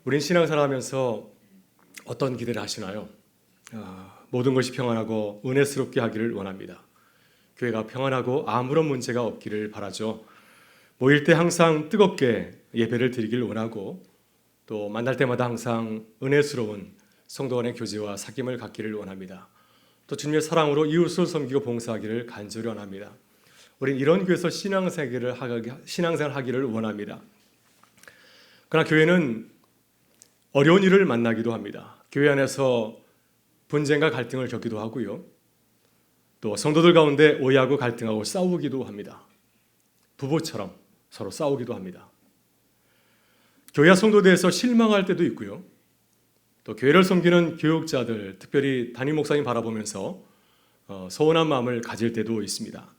우린 신앙생활 하면서 어떤 기대를 하시나요? 모든 것이 평안하고 은혜스럽게 하기를 원합니다. 교회가 평안하고 아무런 문제가 없기를 바라죠. 모일 때 항상 뜨겁게 예배를 드리길 원하고 또 만날 때마다 항상 은혜스러운 성도 간의 교제와 사귐을 갖기를 원합니다. 또 주님의 사랑으로 이웃을 섬기고 봉사하기를 간절히 원합니다. 우린 이런 교회에서 신앙생활을 하기를 원합니다. 그러나 교회는 어려운 일을 만나기도 합니다. 교회 안에서 분쟁과 갈등을 겪기도 하고요. 또 성도들 가운데 오해하고 갈등하고 싸우기도 합니다. 부부처럼 서로 싸우기도 합니다. 교회와 성도들에서 실망할 때도 있고요. 또 교회를 섬기는 교육자들, 특별히 담임 목사님 바라보면서 서운한 마음을 가질 때도 있습니다.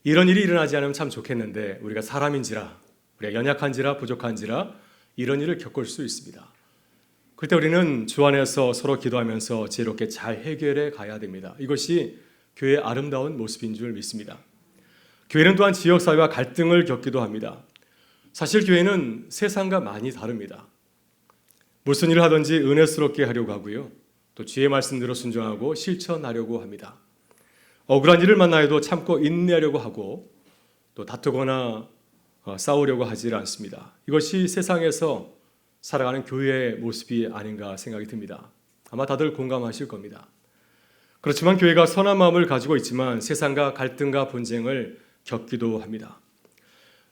이런 일이 일어나지 않으면 참 좋겠는데 우리가 사람인지라, 우리가 연약한지라 부족한지라 이런 일을 겪을 수 있습니다. 그때 우리는 주 안에서 서로 기도하면서 지혜롭게 잘 해결해 가야 됩니다. 이것이 교회의 아름다운 모습인 줄 믿습니다. 교회는 또한 지역사회와 갈등을 겪기도 합니다. 사실 교회는 세상과 많이 다릅니다. 무슨 일을 하든지 은혜스럽게 하려고 하고요. 또 주의 말씀대로 순종하고 실천하려고 합니다. 억울한 일을 만나도 참고 인내하려고 하고 또 다투거나 싸우려고 하지 않습니다. 이것이 세상에서 살아가는 교회의 모습이 아닌가 생각이 듭니다. 아마 다들 공감하실 겁니다. 그렇지만 교회가 선한 마음을 가지고 있지만 세상과 갈등과 분쟁을 겪기도 합니다.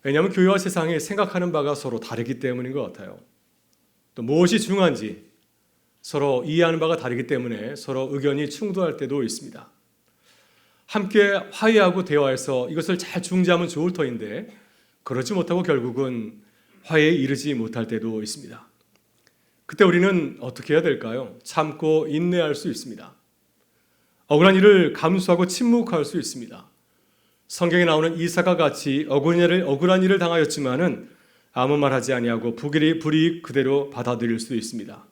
왜냐하면 교회와 세상이 생각하는 바가 서로 다르기 때문인 것 같아요. 또 무엇이 중요한지 서로 이해하는 바가 다르기 때문에 서로 의견이 충돌할 때도 있습니다. 함께 화해하고 대화해서 이것을 잘 중재하면 좋을 터인데 그렇지 못하고 결국은 화해에 이르지 못할 때도 있습니다. 그때 우리는 어떻게 해야 될까요? 참고 인내할 수 있습니다. 억울한 일을 감수하고 침묵할 수 있습니다. 성경에 나오는 이삭과 같이 억울한 일을 당하였지만은 아무 말하지 아니하고 불이익 그대로 받아들일 수 있습니다.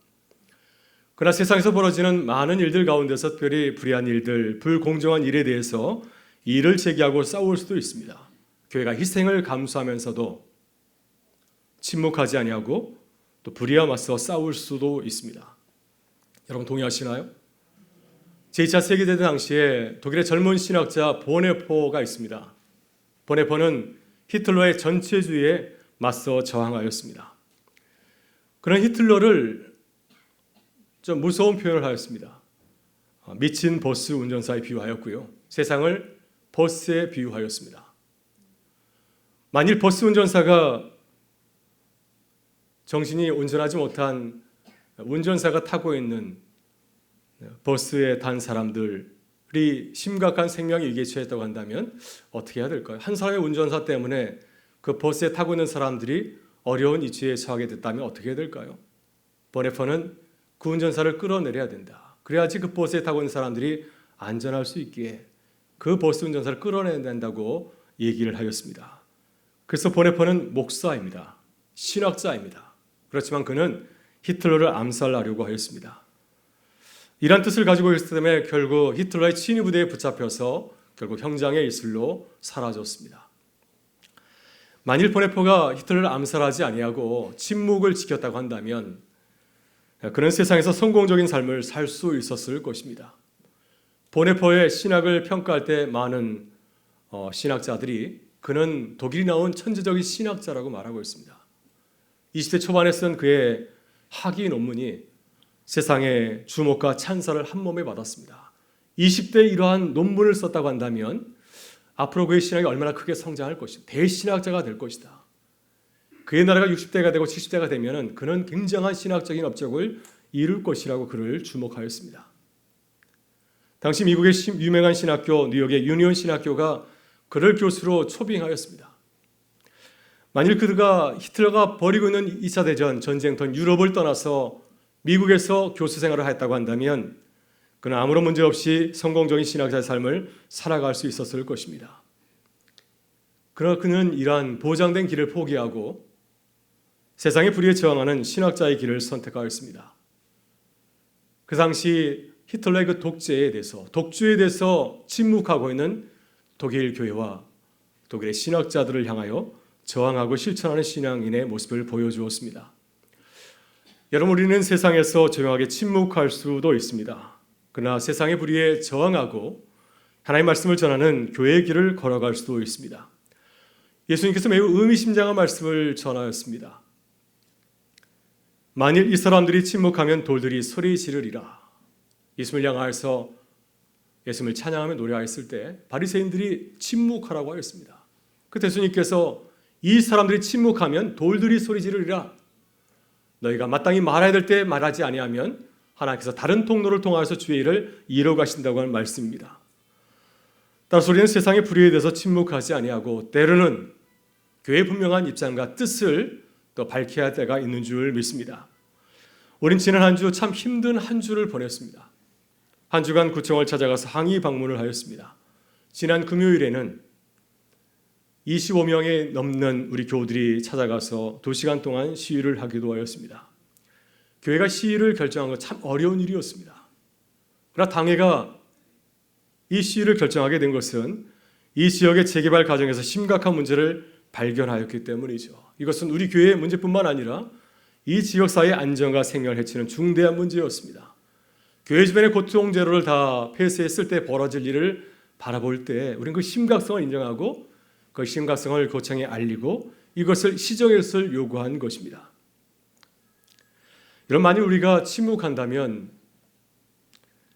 그러나 세상에서 벌어지는 많은 일들 가운데서 특별히 불의한 일들, 불공정한 일에 대해서 이를 제기하고 싸울 수도 있습니다. 교회가 희생을 감수하면서도 침묵하지 아니하고 또 불의와 맞서 싸울 수도 있습니다. 여러분 동의하시나요? 제2차 세계대전 당시에 독일의 젊은 신학자 보네포가 있습니다. 보네포는 히틀러의 전체주의에 맞서 저항하였습니다. 그런 히틀러를 좀 무서운 표현을 하였습니다. 미친 버스 운전사에 비유하였고요. 세상을 버스에 비유하였습니다. 만일 버스 운전사가 정신이 온전하지 못한 운전사가 타고 있는 버스에 탄 사람들이 심각한 생명 위기에 처했다고 한다면 어떻게 해야 될까요? 한 사람의 운전사 때문에 그 버스에 타고 있는 사람들이 어려운 위치에 처하게 됐다면 어떻게 해야 될까요? 보네포는 그 운전사를 끌어내려야 된다. 그래야지 그 버스에 타고 있는 사람들이 안전할 수 있기에 그 버스 운전사를 끌어내야 된다고 얘기를 하였습니다. 그래서 보네포는 목사입니다. 신학자입니다. 그렇지만 그는 히틀러를 암살하려고 하였습니다. 이란 뜻을 가지고 있었기 때문에 결국 히틀러의 친위 부대에 붙잡혀서 결국 형장의 이슬로 사라졌습니다. 만일 보네포가 히틀러를 암살하지 아니하고 침묵을 지켰다고 한다면 그는 세상에서 성공적인 삶을 살 수 있었을 것입니다. 보네포의 신학을 평가할 때 많은 신학자들이 그는 독일이 나온 천재적인 신학자라고 말하고 있습니다. 20대 초반에 쓴 그의 학위 논문이 세상의 주목과 찬사를 한 몸에 받았습니다. 20대에 이러한 논문을 썼다고 한다면 앞으로 그의 신학이 얼마나 크게 성장할 것이다. 대신학자가 될 것이다. 그의 나라가 60대가 되고 70대가 되면 그는 굉장한 신학적인 업적을 이룰 것이라고 그를 주목하였습니다. 당시 미국의 유명한 신학교 뉴욕의 유니온 신학교가 그를 교수로 초빙하였습니다. 만일 그가 히틀러가 벌이고 있는 2차 대전 전쟁터 유럽을 떠나서 미국에서 교수 생활을 했다고 한다면 그는 아무런 문제 없이 성공적인 신학자의 삶을 살아갈 수 있었을 것입니다. 그러나 그는 이러한 보장된 길을 포기하고 세상의 불의에 저항하는 신학자의 길을 선택하였습니다. 그 당시 히틀러의 그 독주에 대해서 침묵하고 있는 독일 교회와 독일의 신학자들을 향하여 저항하고 실천하는 신앙인의 모습을 보여주었습니다. 여러분, 우리는 세상에서 조용하게 침묵할 수도 있습니다. 그러나 세상의 불의에 저항하고 하나님의 말씀을 전하는 교회의 길을 걸어갈 수도 있습니다. 예수님께서 매우 의미심장한 말씀을 전하였습니다. 만일 이 사람들이 침묵하면 돌들이 소리 지르리라. 예수님을 향하여서 예수님을 찬양하며 노래하였을 때 바리새인들이 침묵하라고 하였습니다. 그때 예수님께서 이 사람들이 침묵하면 돌들이 소리 지르리라. 너희가 마땅히 말해야 될 때 말하지 아니하면 하나님께서 다른 통로를 통하여서 주의 일을 이루어 가신다고 하는 말씀입니다. 따라서 우리는 세상의 불의에 대해서 침묵하지 아니하고 때로는 교회의 분명한 입장과 뜻을 또 밝혀야 할 때가 있는 줄 믿습니다. 우린 지난 한 주 참 힘든 한 주를 보냈습니다. 한 주간 구청을 찾아가서 항의 방문을 하였습니다. 지난 금요일에는 25명이 넘는 우리 교우들이 찾아가서 2시간 동안 시위를 하기도 하였습니다. 교회가 시위를 결정한 건 참 어려운 일이었습니다. 그러나 당회가 이 시위를 결정하게 된 것은 이 지역의 재개발 과정에서 심각한 문제를 발견하였기 때문이죠. 이것은 우리 교회의 문제뿐만 아니라 이 지역사회의 안전과 생명을 해치는 중대한 문제였습니다. 교회 주변의 고통제로를 다 폐쇄했을 때 벌어질 일을 바라볼 때 우리는 그 심각성을 인정하고 그 심각성을 고청에 알리고 이것을 시정할 것을 요구한 것입니다. 이런 만일 우리가 침묵한다면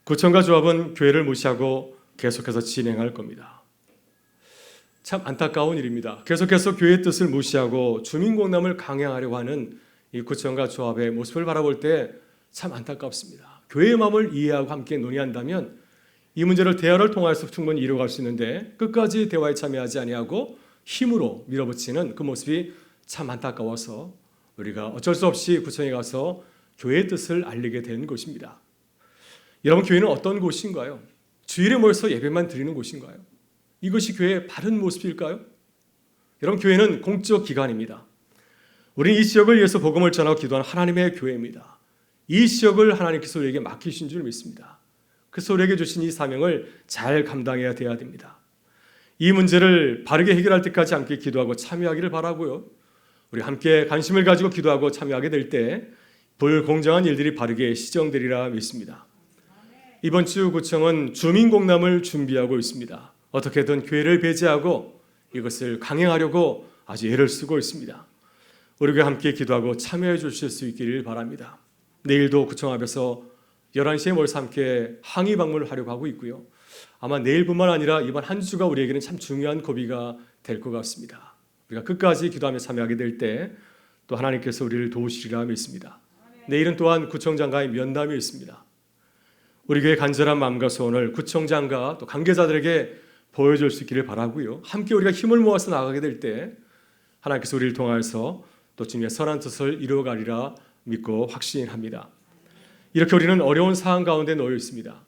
구청과 조합은 교회를 무시하고 계속해서 진행할 겁니다. 참 안타까운 일입니다. 계속해서 교회의 뜻을 무시하고 주민공감을 강행하려고 하는 이 구청과 조합의 모습을 바라볼 때 참 안타깝습니다. 교회의 마음을 이해하고 함께 논의한다면 이 문제를 대화를 통해서 충분히 이루어갈 수 있는데 끝까지 대화에 참여하지 아니하고 힘으로 밀어붙이는 그 모습이 참 안타까워서 우리가 어쩔 수 없이 구청에 가서 교회의 뜻을 알리게 된 것입니다. 여러분, 교회는 어떤 곳인가요? 주일에 모여서 예배만 드리는 곳인가요? 이것이 교회의 바른 모습일까요? 여러분, 교회는 공적 기관입니다. 우리는 이 지역을 위해서 복음을 전하고 기도하는 하나님의 교회입니다. 이 지역을 하나님께서 우리에게 맡기신 줄 믿습니다. 그래서 우리에게 주신 이 사명을 잘 감당해야 돼야 됩니다. 이 문제를 바르게 해결할 때까지 함께 기도하고 참여하기를 바라고요. 우리 함께 관심을 가지고 기도하고 참여하게 될 때 불공정한 일들이 바르게 시정되리라 믿습니다. 이번 주 구청은 주민공람을 준비하고 있습니다. 어떻게든 교회를 배제하고 이것을 강행하려고 아주 애를 쓰고 있습니다. 우리가 함께 기도하고 참여해 주실 수 있기를 바랍니다. 내일도 구청 앞에서 11시에 모여서 함께 항의 방문을 하려고 하고 있고요. 아마 내일뿐만 아니라 이번 한 주가 우리에게는 참 중요한 고비가 될 것 같습니다. 우리가 끝까지 기도하며 참여하게 될 때 또 하나님께서 우리를 도우시리라 믿습니다. 내일은 또한 구청장과의 면담이 있습니다. 우리 교회 간절한 마음과 소원을 구청장과 또 관계자들에게 보여줄 수 있기를 바라고요. 함께 우리가 힘을 모아서 나가게 될 때 하나님께서 우리를 통하여서 또 주님의 선한 뜻을 이루어가리라 믿고 확신합니다. 이렇게 우리는 어려운 상황 가운데 놓여 있습니다.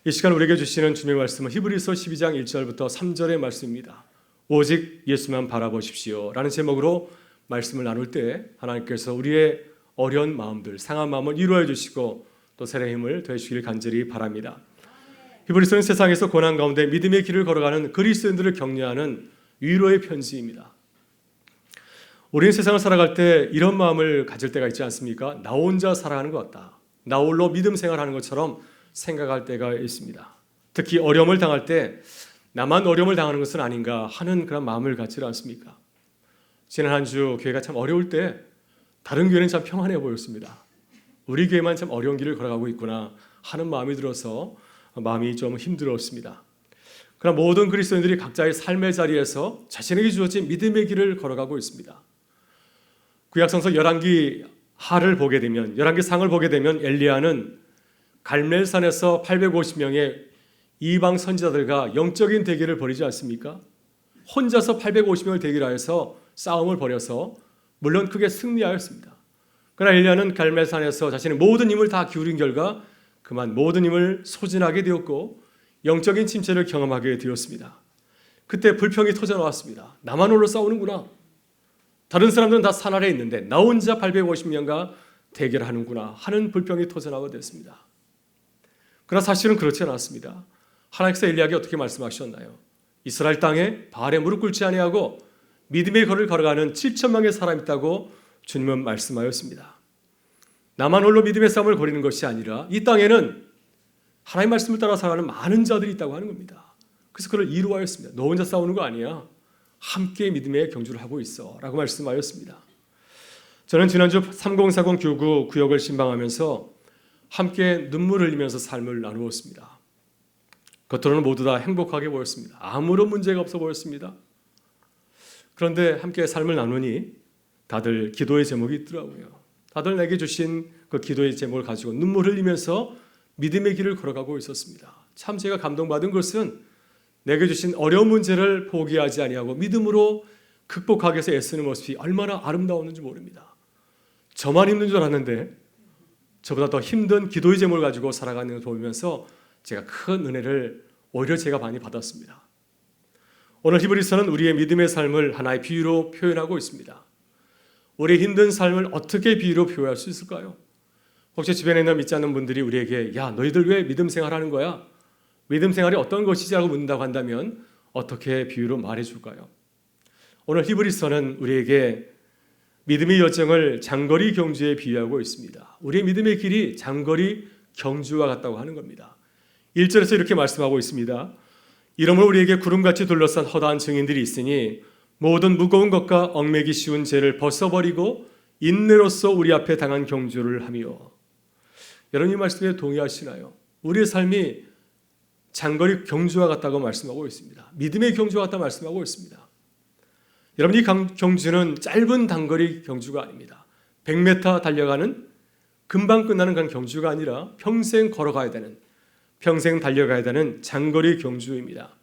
이 시간 우리에게 주시는 주님의 말씀은 히브리서 12장 1절부터 3절의 말씀입니다. 오직 예수만 바라보십시오 라는 제목으로 말씀을 나눌 때 하나님께서 우리의 어려운 마음들, 상한 마음을 위로해 주시고 또 새로운 힘을 더해주시길 간절히 바랍니다. 히브리서는 세상에서 고난 가운데 믿음의 길을 걸어가는 그리스도인들을 격려하는 위로의 편지입니다. 우리는 세상을 살아갈 때 이런 마음을 가질 때가 있지 않습니까? 나 혼자 살아가는 것 같다. 나 홀로 믿음 생활하는 것처럼 생각할 때가 있습니다. 특히 어려움을 당할 때 나만 어려움을 당하는 것은 아닌가 하는 그런 마음을 갖지 않습니까? 지난 한 주 교회가 참 어려울 때 다른 교회는 참 평안해 보였습니다. 우리 교회만 참 어려운 길을 걸어가고 있구나 하는 마음이 들어서 마음이 좀 힘들었습니다. 그러나 모든 그리스도인들이 각자의 삶의 자리에서 자신에게 주어진 믿음의 길을 걸어가고 있습니다. 구약성서 열왕기 하를 보게 되면, 열왕기 상을 보게 되면 엘리야는 갈멜산에서 850명의 이방 선지자들과 영적인 대결을 벌이지 않습니까? 혼자서 850명을 대결하여서 싸움을 벌여서 물론 크게 승리하였습니다. 그러나 엘리야는 갈멜산에서 자신의 모든 힘을 다 기울인 결과 그만 모든 힘을 소진하게 되었고 영적인 침체를 경험하게 되었습니다. 그때 불평이 터져나왔습니다. 나만 홀로 싸우는구나. 다른 사람들은 다 산 아래에 있는데 나 혼자 850명과 대결하는구나 하는 불평이 터져나오게 됐습니다. 그러나 사실은 그렇지 않았습니다. 하나님께서 엘리야에게 어떻게 말씀하셨나요? 이스라엘 땅에 바알에 무릎 꿇지 아니하고 믿음의 길을 걸어가는 7,000명의 사람이 있다고 주님은 말씀하였습니다. 나만 홀로 믿음의 싸움을 벌이는 것이 아니라 이 땅에는 하나님의 말씀을 따라 살아가는 많은 자들이 있다고 하는 겁니다. 그래서 그를 이루하였습니다. 너 혼자 싸우는 거 아니야. 함께 믿음의 경주를 하고 있어 라고 말씀하였습니다. 저는 지난주 3040 교구 구역을 신방하면서 함께 눈물을 흘리면서 삶을 나누었습니다. 겉으로는 모두 다 행복하게 보였습니다. 아무런 문제가 없어 보였습니다. 그런데 함께 삶을 나누니 다들 기도의 제목이 있더라고요. 다들 내게 주신 그 기도의 제목을 가지고 눈물 흘리면서 믿음의 길을 걸어가고 있었습니다. 참 제가 감동받은 것은 내게 주신 어려운 문제를 포기하지 아니하고 믿음으로 극복하기 위해서 애쓰는 모습이 얼마나 아름다웠는지 모릅니다. 저만 힘든 줄 알았는데 저보다 더 힘든 기도의 제목을 가지고 살아가는 것을 보면서 제가 큰 은혜를 오히려 제가 많이 받았습니다. 오늘 히브리서는 우리의 믿음의 삶을 하나의 비유로 표현하고 있습니다. 우리의 힘든 삶을 어떻게 비유로 표현할 수 있을까요? 혹시 주변에 있는 믿지 않는 분들이 우리에게 야 너희들 왜 믿음 생활하는 거야? 믿음 생활이 어떤 것이지? 하고 묻는다고 한다면 어떻게 비유로 말해줄까요? 오늘 히브리서는 우리에게 믿음의 여정을 장거리 경주에 비유하고 있습니다. 우리의 믿음의 길이 장거리 경주와 같다고 하는 겁니다. 1절에서 이렇게 말씀하고 있습니다. 이러므로 우리에게 구름같이 둘러싼 허다한 증인들이 있으니 모든 무거운 것과 얽매기 쉬운 죄를 벗어버리고 인내로써 우리 앞에 당한 경주를 하며. 여러분 이 말씀에 동의하시나요? 우리의 삶이 장거리 경주와 같다고 말씀하고 있습니다. 믿음의 경주와 같다고 말씀하고 있습니다. 여러분 이 경주는 짧은 단거리 경주가 아닙니다. 100m 달려가는 금방 끝나는 그런 경주가 아니라 평생 걸어가야 되는, 평생 달려가야 되는 장거리 경주입니다.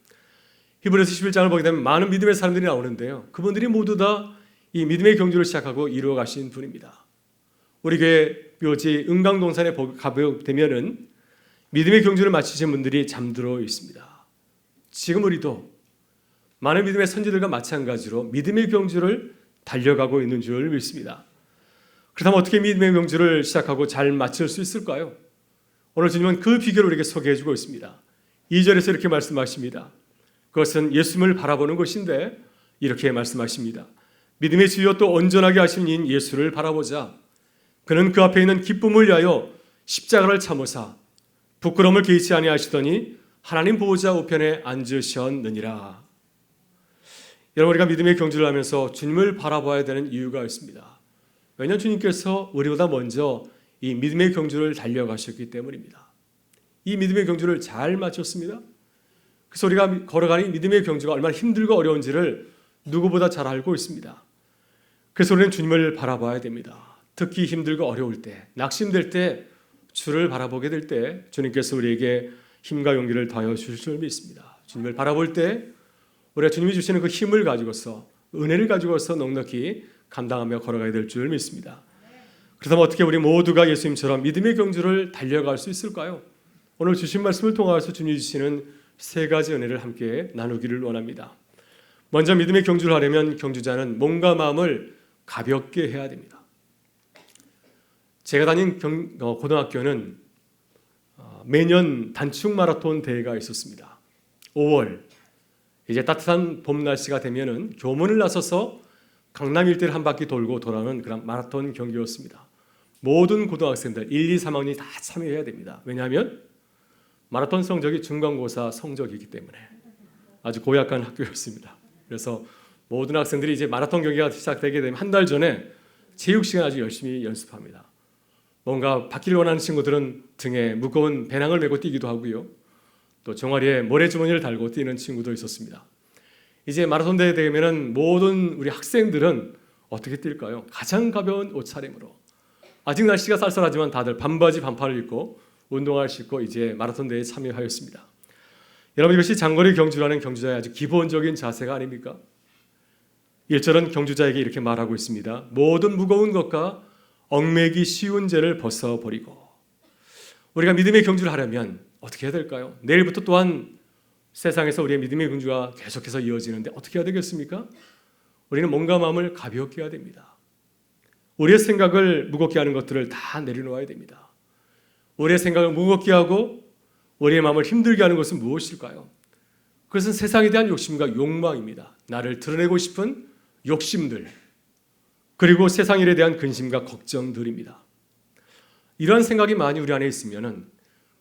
히브리서 11장을 보게 되면 많은 믿음의 사람들이 나오는데요. 그분들이 모두 다 이 믿음의 경주를 시작하고 이루어 가신 분입니다. 우리 교회 묘지 은강동산에 가보게 되면은 믿음의 경주를 마치신 분들이 잠들어 있습니다. 지금 우리도 많은 믿음의 선지들과 마찬가지로 믿음의 경주를 달려가고 있는 줄 믿습니다. 그렇다면 어떻게 믿음의 경주를 시작하고 잘 마칠 수 있을까요? 오늘 주님은 그 비결을 우리에게 소개해주고 있습니다. 2절에서 이렇게 말씀하십니다. 그것은 예수님을 바라보는 것인데 이렇게 말씀하십니다. 믿음의 주여 또 온전하게 하신 이인 예수를 바라보자. 그는 그 앞에 있는 기쁨을 위하여 십자가를 참으사 부끄러움을 개의치 아니하시더니 하나님 보호자 우편에 앉으셨느니라. 여러분 우리가 믿음의 경주를 하면서 주님을 바라봐야 되는 이유가 있습니다. 왜냐하면 주님께서 우리보다 먼저 이 믿음의 경주를 달려가셨기 때문입니다. 이 믿음의 경주를 잘 마쳤습니다. 그래서 우리가 걸어가는 믿음의 경주가 얼마나 힘들고 어려운지를 누구보다 잘 알고 있습니다. 그래서 우리는 주님을 바라봐야 됩니다. 특히 힘들고 어려울 때, 낙심될 때, 주를 바라보게 될 때 주님께서 우리에게 힘과 용기를 더하여 주실 줄 믿습니다. 주님을 바라볼 때 우리가 주님이 주시는 그 힘을 가지고서, 은혜를 가지고서 넉넉히 감당하며 걸어가야 될 줄 믿습니다. 그렇다면 어떻게 우리 모두가 예수님처럼 믿음의 경주를 달려갈 수 있을까요? 오늘 주신 말씀을 통해서 주님이 주시는 세 가지 은혜를 함께 나누기를 원합니다. 먼저 믿음의 경주를 하려면 경주자는 몸과 마음을 가볍게 해야 됩니다. 제가 다닌 고등학교는 매년 단축 마라톤 대회가 있었습니다. 5월 이제 따뜻한 봄 날씨가 되면은 교문을 나서서 강남 일대를 한 바퀴 돌고 돌아오는 그런 마라톤 경기였습니다. 모든 고등학생들 1, 2, 3학년이 다 참여해야 됩니다. 왜냐하면 마라톤 성적이 중간고사 성적이기 때문에 아주 고약한 학교였습니다. 그래서 모든 학생들이 이제 마라톤 경기가 시작되게 되면 한 달 전에 체육 시간 아주 열심히 연습합니다. 뭔가 받기를 원하는 친구들은 등에 무거운 배낭을 메고 뛰기도 하고요. 또 종아리에 모래주머니를 달고 뛰는 친구도 있었습니다. 이제 마라톤 대회 되면은 모든 우리 학생들은 어떻게 뛸까요? 가장 가벼운 옷차림으로. 아직 날씨가 쌀쌀하지만 다들 반바지 반팔을 입고 운동화를 신고 이제 마라톤 대회에 참여하였습니다. 여러분 이것이 장거리 경주라는 경주자의 아주 기본적인 자세가 아닙니까? 1절은 경주자에게 이렇게 말하고 있습니다. 모든 무거운 것과 얽매기 쉬운 죄를 벗어버리고. 우리가 믿음의 경주를 하려면 어떻게 해야 될까요? 내일부터 또한 세상에서 우리의 믿음의 경주가 계속해서 이어지는데 어떻게 해야 되겠습니까? 우리는 몸과 마음을 가볍게 해야 됩니다. 우리의 생각을 무겁게 하는 것들을 다 내려놓아야 됩니다. 우리의 생각을 무겁게 하고 우리의 마음을 힘들게 하는 것은 무엇일까요? 그것은 세상에 대한 욕심과 욕망입니다. 나를 드러내고 싶은 욕심들, 그리고 세상 일에 대한 근심과 걱정들입니다. 이러한 생각이 많이 우리 안에 있으면은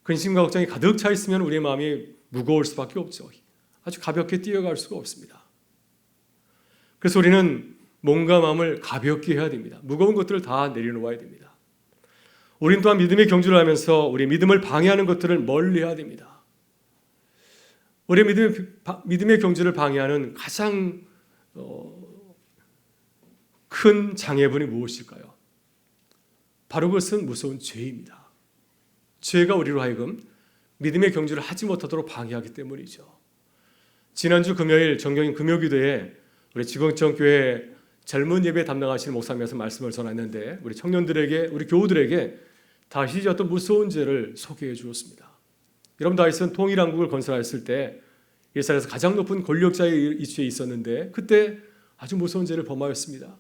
근심과 걱정이 가득 차 있으면 우리의 마음이 무거울 수밖에 없죠. 아주 가볍게 뛰어갈 수가 없습니다. 그래서 우리는 몸과 마음을 가볍게 해야 됩니다. 무거운 것들을 다 내려놓아야 됩니다. 우린 또한 믿음의 경주를 하면서 우리 믿음을 방해하는 것들을 멀리해야 됩니다. 우리 믿음의 경주를 방해하는 가장 큰 장애분이 무엇일까요? 바로 그것은 무서운 죄입니다. 죄가 우리로 하여금 믿음의 경주를 하지 못하도록 방해하기 때문이죠. 지난주 금요일 정경인 금요기도에 우리 지광천교회 젊은 예배 담당하시는 목사님께서 말씀을 전했는데 우리 청년들에게, 우리 교우들에게 다윗이 어떤 무서운 죄를 소개해 주었습니다. 여러분, 다윗은 통일왕국을 건설했을 때 이스라엘에서 가장 높은 권력자의 위치에 있었는데 그때 아주 무서운 죄를 범하였습니다.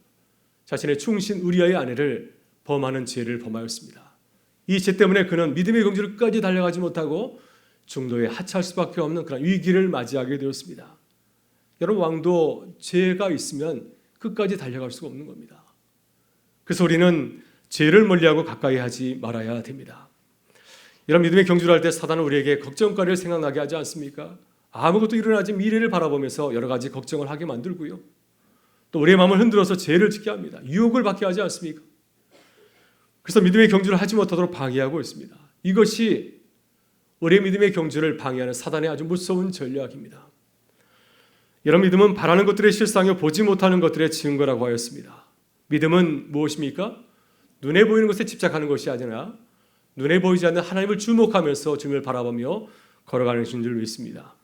자신의 충신 우리아의 아내를 범하는 죄를 범하였습니다. 이 죄 때문에 그는 믿음의 경주를 끝까지 달려가지 못하고 중도에 하차할 수밖에 없는 그런 위기를 맞이하게 되었습니다. 여러분, 왕도 죄가 있으면 끝까지 달려갈 수가 없는 겁니다. 그래서 우리는 죄를 멀리하고 가까이 하지 말아야 됩니다. 이런 믿음의 경주를 할 때 사단은 우리에게 걱정거리를 생각나게 하지 않습니까? 아무것도 일어나지 미래를 바라보면서 여러 가지 걱정을 하게 만들고요. 또 우리의 마음을 흔들어서 죄를 짓게 합니다. 유혹을 받게 하지 않습니까? 그래서 믿음의 경주를 하지 못하도록 방해하고 있습니다. 이것이 우리의 믿음의 경주를 방해하는 사단의 아주 무서운 전략입니다. 이런 믿음은 바라는 것들의 실상이요 보지 못하는 것들의 증거라고 하였습니다. 믿음은 무엇입니까? 눈에 보이는 것에 집착하는 것이 아니라 눈에 보이지 않는 하나님을 주목하면서 주님을 바라보며 걸어가는 것인 줄 믿습니다.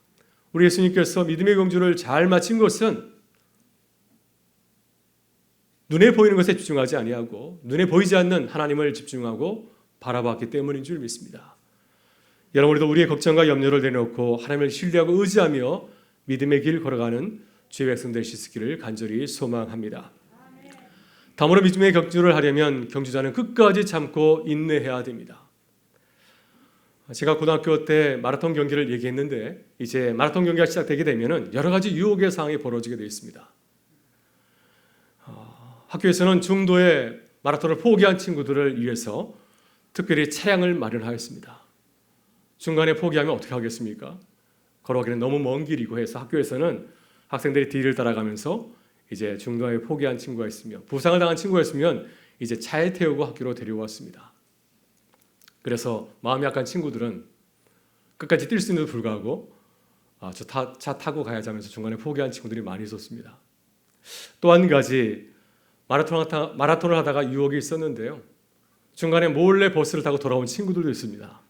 우리 예수님께서 믿음의 경주를 잘 마친 것은 눈에 보이는 것에 집중하지 아니하고 눈에 보이지 않는 하나님을 집중하고 바라봤기 때문인 줄 믿습니다. 여러분, 우리도 우리의 걱정과 염려를 내놓고 하나님을 신뢰하고 의지하며 믿음의 길 걸어가는 주의 백성 될 수 있기를 간절히 소망합니다. 다음으로 믿음의 경주를 하려면 경주자는 끝까지 참고 인내해야 됩니다. 제가 고등학교 때 마라톤 경기를 얘기했는데 이제 마라톤 경기가 시작되게 되면 여러 가지 유혹의 상황이 벌어지게 되어 있습니다. 학교에서는 중도에 마라톤을 포기한 친구들을 위해서 특별히 차량을 마련하였습니다. 중간에 포기하면 어떻게 하겠습니까? 걸어가기는 너무 먼 길이고 해서 학교에서는 학생들이 뒤를 따라가면서 이제 중도에 포기한 친구가 있으면, 부상을 당한 친구가 있으면 이제 차에 태우고 학교로 데려왔습니다. 그래서 마음이 약한 친구들은 끝까지 뛸 수 있는데도 불구하고 차 타고 가야지 하면서 중간에 포기한 친구들이 많이 있었습니다. 또 한 가지 마라톤을 하다가 유혹이 있었는데요. 중간에 몰래 버스를 타고 돌아온 친구들도 있습니다.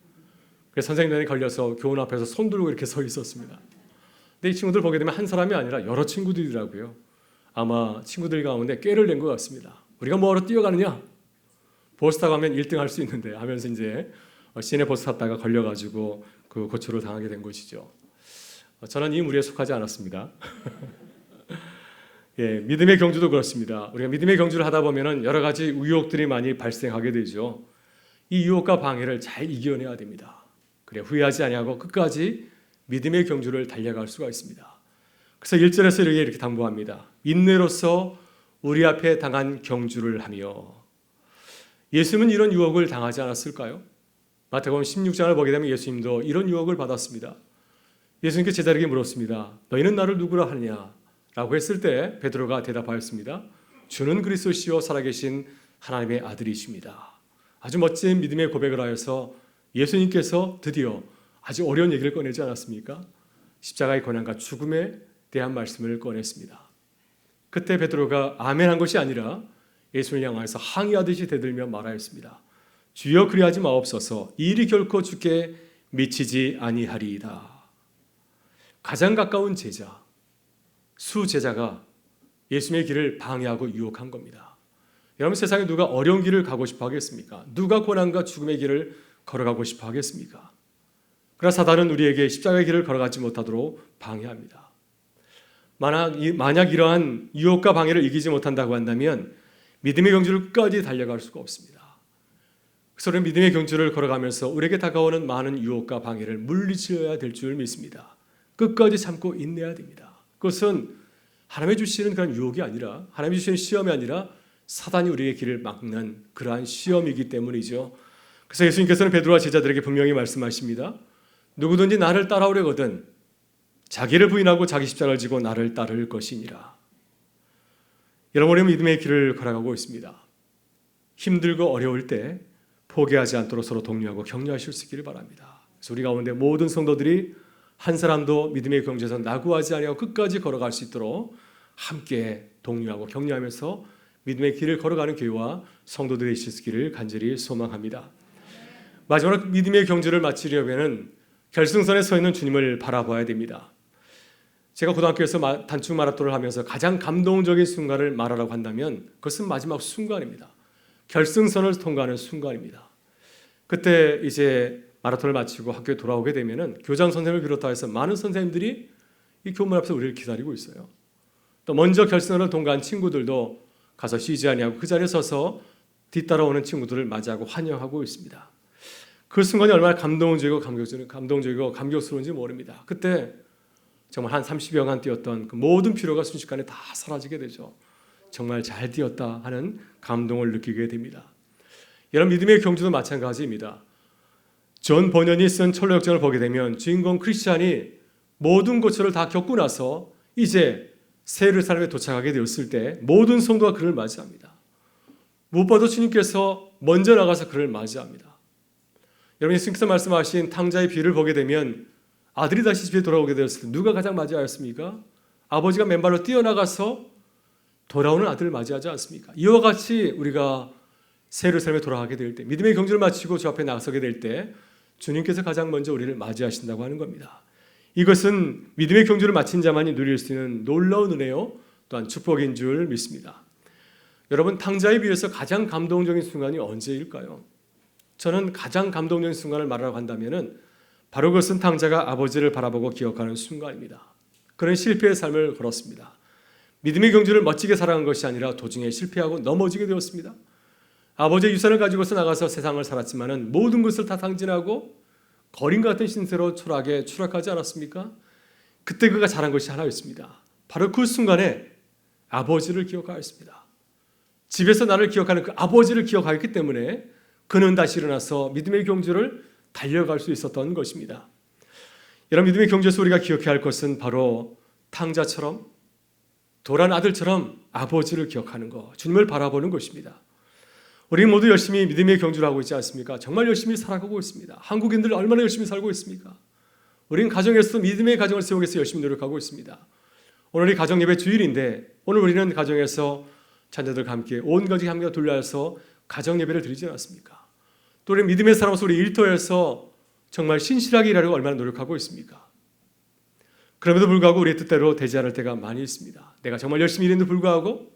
그래서 선생님들이 걸려서 교원 앞에서 손 들고 이렇게 서 있었습니다. 근데 이 친구들 보게 되면 한 사람이 아니라 여러 친구들이더라고요. 아마 친구들 가운데 꾀를 낸 것 같습니다. 우리가 뭐하러 뛰어가느냐? 버스 타고 가면 1등 할 수 있는데 하면서 이제 시내 버스 탔다가 걸려가지고 그 고초를 당하게 된 것이죠. 저는 이 무리에 속하지 않았습니다. 예, 믿음의 경주도 그렇습니다. 우리가 믿음의 경주를 하다 보면은 여러 가지 유혹들이 많이 발생하게 되죠. 이 유혹과 방해를 잘 이겨내야 됩니다. 그래 후회하지 아니하고 끝까지 믿음의 경주를 달려갈 수가 있습니다. 그래서 1절에서 이렇게 당부합니다. 인내로서 우리 앞에 당한 경주를 하며. 예수님은 이런 유혹을 당하지 않았을까요? 마태복음 16장을 보게 되면 예수님도 이런 유혹을 받았습니다. 예수님께 제자에게 물었습니다. 너희는 나를 누구라 하느냐? 라고 했을 때 베드로가 대답하였습니다. 주는 그리스도시요 살아계신 하나님의 아들이십니다. 아주 멋진 믿음의 고백을 하여서 예수님께서 드디어 아주 어려운 얘기를 꺼내지 않았습니까? 십자가의 고난과 죽음에 대한 말씀을 꺼냈습니다. 그때 베드로가 아멘한 것이 아니라 예수를 향하여서 항의하듯이 대들며 말하였습니다. 주여 그리하지 마옵소서. 이 일이 결코 주께 미치지 아니하리이다. 가장 가까운 제자, 수제자가 예수님의 길을 방해하고 유혹한 겁니다. 여러분, 세상에 누가 어려운 길을 가고 싶어 하겠습니까? 누가 고난과 죽음의 길을 걸어가고 싶어 하겠습니까? 그러나 사단은 우리에게 십자가의 길을 걸어가지 못하도록 방해합니다. 만약 이러한 유혹과 방해를 이기지 못한다고 한다면 믿음의 경주를 끝까지 달려갈 수가 없습니다. 그래서 우리는 믿음의 경주를 걸어가면서 우리에게 다가오는 많은 유혹과 방해를 물리쳐야 될 줄 믿습니다. 끝까지 참고 인내해야 됩니다. 그것은 하나님이 주시는 그런 유혹이 아니라, 하나님이 주시는 시험이 아니라 사단이 우리의 길을 막는 그러한 시험이기 때문이죠. 그래서 예수님께서는 베드로와 제자들에게 분명히 말씀하십니다. 누구든지 나를 따라오려거든 자기를 부인하고 자기 십자가를 지고 나를 따를 것이니라. 여러분, 우리 믿음의 길을 걸어가고 있습니다. 힘들고 어려울 때 포기하지 않도록 서로 독려하고 격려하실 수 있기를 바랍니다. 그래서 우리 가운데 모든 성도들이 한 사람도 믿음의 경주에서 낙오하지 아니하고 끝까지 걸어갈 수 있도록 함께 독려하고 격려하면서 믿음의 길을 걸어가는 교회와 성도들이 되실 수 있기를 간절히 소망합니다. 마지막으로 믿음의 경주를 마치려면 결승선에 서 있는 주님을 바라봐야 됩니다. 제가 고등학교에서 단축 마라톤을 하면서 가장 감동적인 순간을 말하라고 한다면 그것은 마지막 순간입니다. 결승선을 통과하는 순간입니다. 그때 이제 마라톤을 마치고 학교에 돌아오게 되면은 교장 선생님을 비롯해서 많은 선생님들이 이 교문 앞에서 우리를 기다리고 있어요. 또 먼저 결승선을 통과한 친구들도 가서 쉬지 아니하고 그 자리에 서서 뒤따라오는 친구들을 맞이하고 환영하고 있습니다. 그 순간이 얼마나 감동적이고 감격스러운지 모릅니다. 그때 정말 한 30여간 뛰었던 그 모든 피로가 순식간에 다 사라지게 되죠. 정말 잘 뛰었다 하는 감동을 느끼게 됩니다. 여러분, 믿음의 경주도 마찬가지입니다. 존 버년이 쓴 철로역정을 보게 되면 주인공 크리스찬이 모든 고초를 다 겪고 나서 이제 새 예루살렘에 도착하게 되었을 때 모든 성도가 그를 맞이합니다. 무엇보다도 주님께서 먼저 나가서 그를 맞이합니다. 여러분, 예수님께서 말씀하신 탕자의 비유를 보게 되면 아들이 다시 집에 돌아오게 되었을 때 누가 가장 맞이하였습니까? 아버지가 맨발로 뛰어나가서 돌아오는 아들을 맞이하지 않습니까? 이와 같이 우리가 새 예루살렘에 돌아가게 될 때, 믿음의 경주를 마치고 주 앞에 나서게 될 때 주님께서 가장 먼저 우리를 맞이하신다고 하는 겁니다. 이것은 믿음의 경주를 마친 자만이 누릴 수 있는 놀라운 은혜요, 또한 축복인 줄 믿습니다. 여러분, 탕자에 비해서 가장 감동적인 순간이 언제일까요? 저는 가장 감동적인 순간을 말하라고 한다면 바로 그것은 탕자가 아버지를 바라보고 기억하는 순간입니다. 그는 실패의 삶을 걸었습니다. 믿음의 경주를 멋지게 살아간 것이 아니라 도중에 실패하고 넘어지게 되었습니다. 아버지의 유산을 가지고서 나가서 세상을 살았지만 모든 것을 다 탕진하고 거린 같은 신세로 초라하게 추락하지 않았습니까? 그때 그가 잘한 것이 하나 있습니다. 바로 그 순간에 아버지를 기억하였습니다. 집에서 나를 기억하는 그 아버지를 기억하였기 때문에 그는 다시 일어나서 믿음의 경주를 달려갈 수 있었던 것입니다. 여러분, 믿음의 경주에서 우리가 기억해야 할 것은 바로 탕자처럼 도란 아들처럼 아버지를 기억하는 것, 주님을 바라보는 것입니다. 우리 모두 열심히 믿음의 경주를 하고 있지 않습니까? 정말 열심히 살아가고 있습니다. 한국인들 얼마나 열심히 살고 있습니까? 우리는 가정에서도 믿음의 가정을 세우기 위해서 열심히 노력하고 있습니다. 오늘이 가정예배 주일인데 오늘 우리는 가정에서 자녀들과 함께 온 가족이 함께 둘러서 가정예배를 드리지 않았습니까? 또 우리 믿음의 사람으로서 우리 일터에서 정말 신실하게 일하려고 얼마나 노력하고 있습니까? 그럼에도 불구하고 우리의 뜻대로 되지 않을 때가 많이 있습니다. 내가 정말 열심히 일했는데 불구하고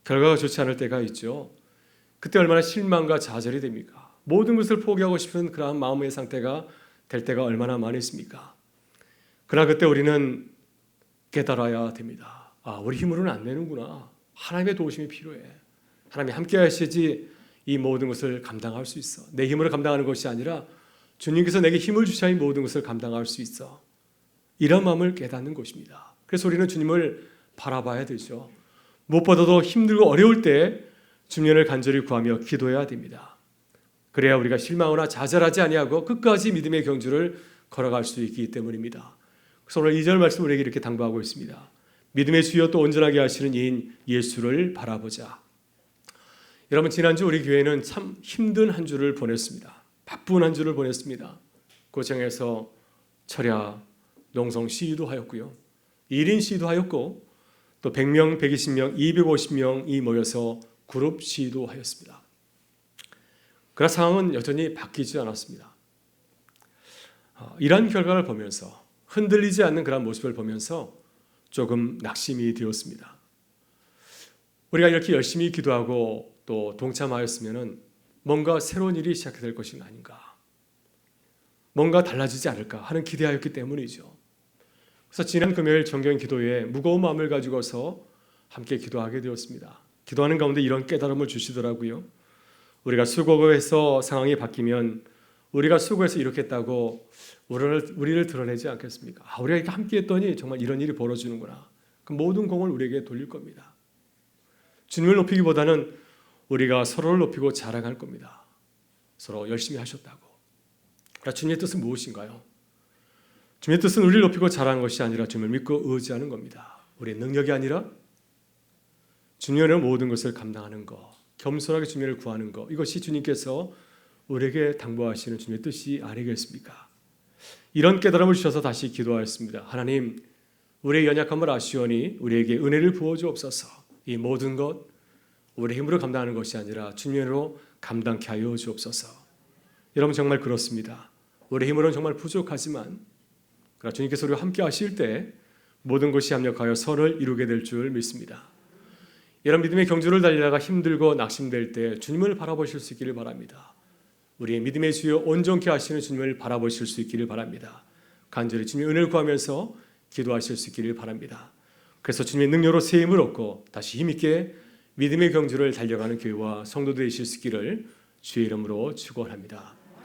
결과가 좋지 않을 때가 있죠. 그때 얼마나 실망과 좌절이 됩니까? 모든 것을 포기하고 싶은 그러한 마음의 상태가 될 때가 얼마나 많이 있습니까? 그러나 그때 우리는 깨달아야 됩니다. 우리 힘으로는 안 되는구나. 하나님의 도우심이 필요해. 하나님이 함께 하시지 이 모든 것을 감당할 수 있어. 내 힘으로 감당하는 것이 아니라 주님께서 내게 힘을 주셔야 이 모든 것을 감당할 수 있어. 이런 마음을 깨닫는 것입니다. 그래서 우리는 주님을 바라봐야 되죠. 무엇보다도 힘들고 어려울 때 주님을 간절히 구하며 기도해야 됩니다. 그래야 우리가 실망하거나 좌절하지 아니하고 끝까지 믿음의 경주를 걸어갈 수 있기 때문입니다. 그래서 오늘 2절 말씀 우리에게 이렇게 당부하고 있습니다. 믿음의 주여 또 온전하게 하시는 이인 예수를 바라보자. 여러분, 지난주 우리 교회는 참 힘든 한 주를 보냈습니다. 바쁜 한 주를 보냈습니다. 고창에서 철야, 농성 시위도 하였고요. 1인 시위도 하였고 또 100명, 120명, 250명이 모여서 그룹 시위도 하였습니다. 그러나 상황은 여전히 바뀌지 않았습니다. 이러한 결과를 보면서 흔들리지 않는 그런 모습을 보면서 조금 낙심이 되었습니다. 우리가 이렇게 열심히 기도하고 또 동참하였으면 뭔가 새로운 일이 시작될 것이 아닌가, 뭔가 달라지지 않을까 하는 기대하였기 때문이죠. 그래서 지난 금요일 정경 기도회에 무거운 마음을 가지고서 함께 기도하게 되었습니다. 기도하는 가운데 이런 깨달음을 주시더라고요. 우리가 수고해서 상황이 바뀌면 우리가 수고해서 이렇게 했다고 우리를 드러내지 않겠습니까? 우리가 이렇게 함께 했더니 정말 이런 일이 벌어지는구나. 그 모든 공을 우리에게 돌릴 겁니다. 주님을 높이기보다는 우리가 서로를 높이고 자랑할 겁니다. 서로 열심히 하셨다고. 그러나 주님의 뜻은 무엇인가요? 주님의 뜻은 우리를 높이고 자랑하는 것이 아니라 주님을 믿고 의지하는 겁니다. 우리의 능력이 아니라 주님의 모든 것을 감당하는 것, 겸손하게 주님을 구하는 것, 이것이 주님께서 우리에게 당부하시는 주님의 뜻이 아니겠습니까? 이런 깨달음을 주셔서 다시 기도하였습니다. 하나님, 우리의 연약함을 아시오니 우리에게 은혜를 부어주옵소서. 이 모든 것 우리의 힘으로 감당하는 것이 아니라 주님의 은혜로 감당케 하여 주옵소서. 여러분, 정말 그렇습니다. 우리의 힘으로는 정말 부족하지만 그러나 주님께서 우리와 함께 하실 때 모든 것이 합력하여 선을 이루게 될 줄 믿습니다. 이런 믿음의 경주를 달리다가 힘들고 낙심될 때 주님을 바라보실 수 있기를 바랍니다. 우리의 믿음의 주여 온전케 하시는 주님을 바라보실 수 있기를 바랍니다. 간절히 주님의 은혜를 구하면서 기도하실 수 있기를 바랍니다. 그래서 주님의 능력으로 새 힘을 얻고 다시 힘있게 믿음의 경주를 달려가는 교회와 성도들이 되실 수 있기를 주의 이름으로 축원합니다.